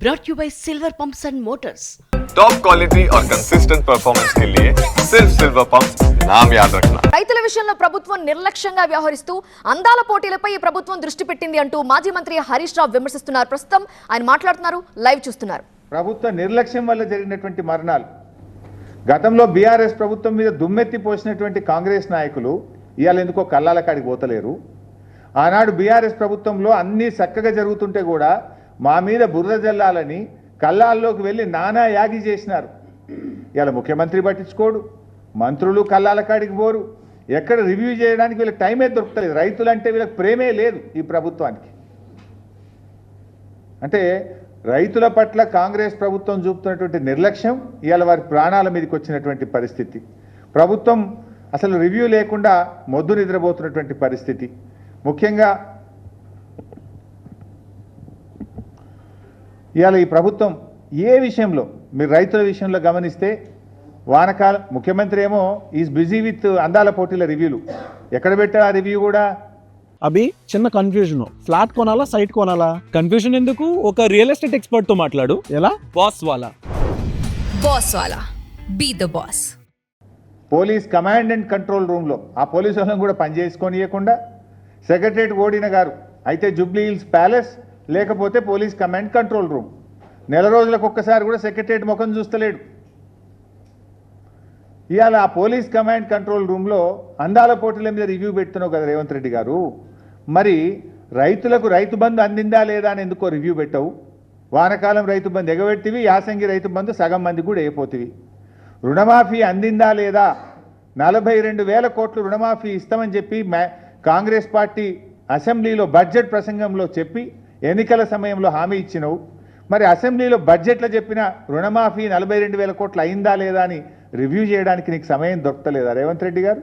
brought you by Silver Pumps and Motors. Top quality और consistent performance के लिए सिर्फ सिल्वर पंप्स नाम याद रखना। రైతుల విషయంలో ప్రభుత్వం నిర్లక్ష్యంగా వ్యవహరిస్తూ అందాల పోటీలపై ఈ ప్రభుత్వం దృష్టి పెట్టింది అంటూ మాజీ మంత్రి హరీష్ రావు విమర్శిస్తున్నారు. ప్రస్తుతం ఆయన మాట్లాడుతున్నారు, లైవ్ చూస్తున్నారు. ప్రభుత్వ నిర్లక్ష్యం వల్ల జరిగినటువంటి మరణాలు, గతంలో బీఆర్ఎస్ ప్రభుత్వం మీద దుమ్మెత్తి పోసినటువంటి కాంగ్రెస్ నాయకులు ఇవాళ ఎందుకో కల్లాల కాడికి పోతలేరు. ఆనాడు బీఆర్ఎస్ ప్రభుత్వంలో అన్నీ చక్కగా జరుగుతుంటే కూడా మా మీద బురద జల్లాలని కల్లాల్లోకి వెళ్ళి నానా యాగి చేసినారు. ఇలా ముఖ్యమంత్రి పట్టించుకోడు, మంత్రులు కల్లాల కాడికి పోరు, ఎక్కడ రివ్యూ చేయడానికి వీళ్ళకి టైమే దొరుకుతలేదు. రైతులంటే వీళ్ళకి ప్రేమే లేదు ఈ ప్రభుత్వానికి. అంటే రైతుల పట్ల కాంగ్రెస్ ప్రభుత్వం చూపుతున్నటువంటి నిర్లక్ష్యం ఇవాళ వారి ప్రాణాల మీదకి వచ్చినటువంటి పరిస్థితి. ప్రభుత్వం అసలు రివ్యూ లేకుండా మొద్దు నిద్రపోతున్నటువంటి పరిస్థితి. ముఖ్యంగా ఇవాళ ఈ ప్రభుత్వం ఏ విషయంలో మీరు రైతుల విషయంలో గమనిస్తే వానకాలం ముఖ్యమంత్రి ఏమో ఈజ్ బిజీ విత్ అందాల పోటీల రివ్యూలు. ఎక్కడ పెట్టా ఆ రివ్యూ కూడా అభి చిన్న కన్ఫ్యూజన్, ఫ్లాట్ కొనాలా సైట్ కొనాలా? కన్ఫ్యూజన్ ఎందుకు, ఒక రియల్ ఎస్టేట్ ఎక్స్పర్ట్ తో మాట్లాడు. ఎలా? బాస్ వాలా be the boss. Police command and control రూమ్లో ఆ పోలీసు వాళ్ళని కూడా పనిచేసుకొనియకుండా సెక్రటరేట్ ఓడిన గారు అయితే జూబ్లీ హిల్స్ ప్యాలెస్, లేకపోతే పోలీస్ కమాండ్ కంట్రోల్ రూమ్. నెల రోజులకు ఒక్కసారి కూడా సెక్రటరేట్ ముఖం చూస్తలేడు. ఇవాళ ఆ పోలీస్ కమాండ్ కంట్రోల్ రూమ్లో అందాల పోటీల మీద రివ్యూ పెడుతున్నావు కదా రేవంత్ రెడ్డి గారు. మరి రైతులకు రైతు బంధు అందిందా లేదా అని ఎందుకో రివ్యూ పెట్టవు? వానకాలం రైతు బంధు ఎగబెట్టివి, యాసంగి రైతు బంధు సగం మంది కూడా అయిపోతివి. రుణమాఫీ అందిందా లేదా? 42,000 కోట్లు రుణమాఫీ ఇస్తామని చెప్పి కాంగ్రెస్ పార్టీ అసెంబ్లీలో బడ్జెట్ ప్రసంగంలో చెప్పి ఎన్నికల సమయంలో హామీ ఇచ్చినవు. మరి అసెంబ్లీలో బడ్జెట్లో చెప్పిన రుణమాఫీ 42,000 కోట్లు అయిందా లేదా అని రివ్యూ చేయడానికి నీకు సమయం దొరకలేదా రేవంత్ రెడ్డి గారు?